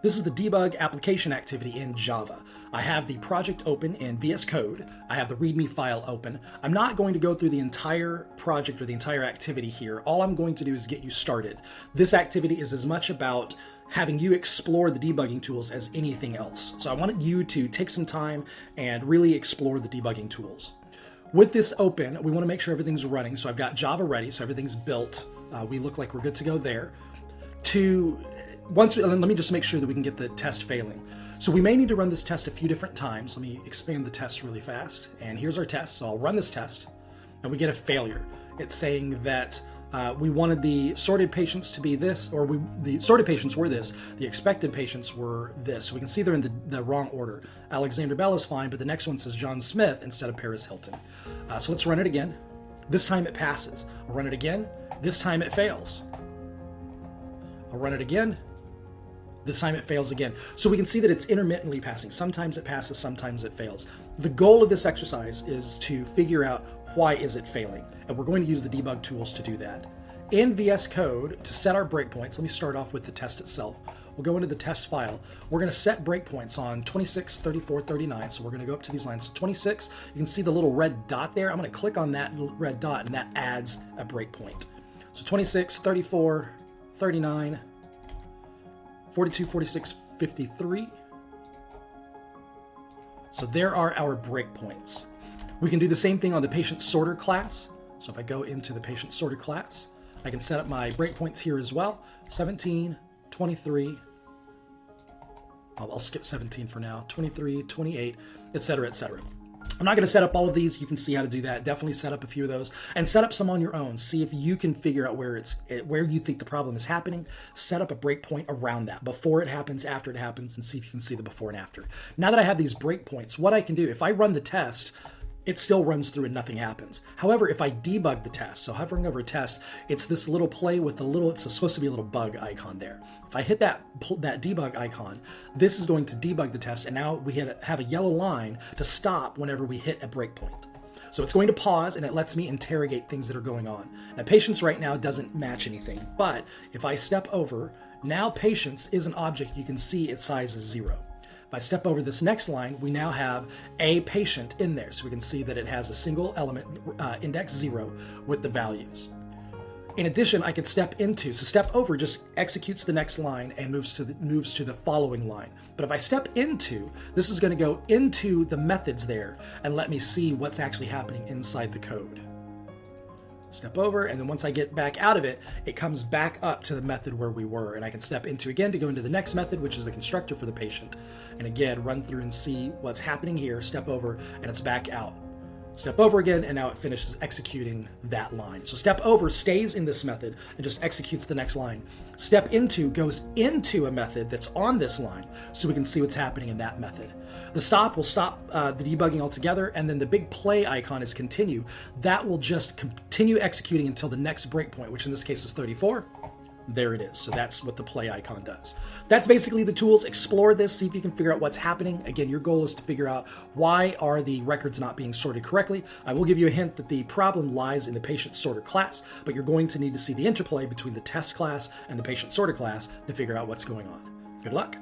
This is the Debug Application Activity in Java. I have the project open in VS Code. I have the README file open. I'm not going to go through the entire project or the entire activity here. All I'm going to do is get you started. This activity is as much about having you explore the debugging tools as anything else. So I wanted you to take some time and really explore the debugging tools. With this open, we want to make sure everything's running. So I've got Java ready, so everything's built. We look like we're good to go there. Let me just make sure that we can get the test failing. So we may need to run this test a few different times. Let me expand the test really fast. And here's our test. So I'll run this test and we get a failure. It's saying that we wanted the sorted patients to be this, or the sorted patients were this, the expected patients were this. So we can see they're in the wrong order. Alexander Bell is fine, but the next one says John Smith instead of Paris Hilton. So let's run it again. This time it passes. I'll run it again. This time it fails. I'll run it again. This time it fails again. So we can see that it's intermittently passing. Sometimes it passes, sometimes it fails. The goal of this exercise is to figure out why is it failing. And we're going to use the debug tools to do that. In VS Code, to set our breakpoints, let me start off with the test itself. We'll go into the test file. We're going to set breakpoints on 26, 34, 39. So we're going to go up to these lines. So 26, you can see the little red dot there. I'm going to click on that red dot and that adds a breakpoint. So 26, 34, 39, 42, 46, 53. So there are our breakpoints. We can do the same thing on the patient sorter class. So if I go into the patient sorter class, I can set up my breakpoints here as well. 17, 23. I'll skip 17 for now. 23, 28, etc., etc. I'm not going to set up all of these. You can see how to do that. Definitely set up a few of those and set up some on your own. See if you can figure out where you think the problem is happening. Set up a breakpoint around that before it happens, after it happens, and see if you can see the before and after. Now that I have these breakpoints, what I can do, if I run the test, it still runs through and nothing happens. However, if I debug the test, so hovering over test, it's this little play with it's supposed to be a little bug icon there. If I hit that debug icon, this is going to debug the test, and now we have a yellow line to stop whenever we hit a breakpoint. So it's going to pause, and it lets me interrogate things that are going on. Now, patience right now doesn't match anything, but if I step over, now patience is an object. You can see its size is 0. If I step over this next line, we now have a patient in there. So we can see that it has a single element, index 0, with the values. In addition, I could step over just executes the next line and moves to the following line. But if I step into, this is going to go into the methods there and let me see what's actually happening inside the code. Step over, and then once I get back out of it, it comes back up to the method where we were, and I can step into again to go into the next method, which is the constructor for the patient. And again, run through and see what's happening here, step over, and it's back out. Step over again, and now it finishes executing that line. So step over stays in this method and just executes the next line. Step into goes into a method that's on this line, so we can see what's happening in that method. The stop will stop the debugging altogether, and then the big play icon is continue. That will just continue executing until the next breakpoint, which in this case is 34. There it is. So that's what the play icon does. That's basically the tools. Explore this, see if you can figure out what's happening. Again, your goal is to figure out why are the records not being sorted correctly. I will give you a hint that the problem lies in the patient sorter class, but you're going to need to see the interplay between the test class and the patient sorter class to figure out what's going on. Good luck.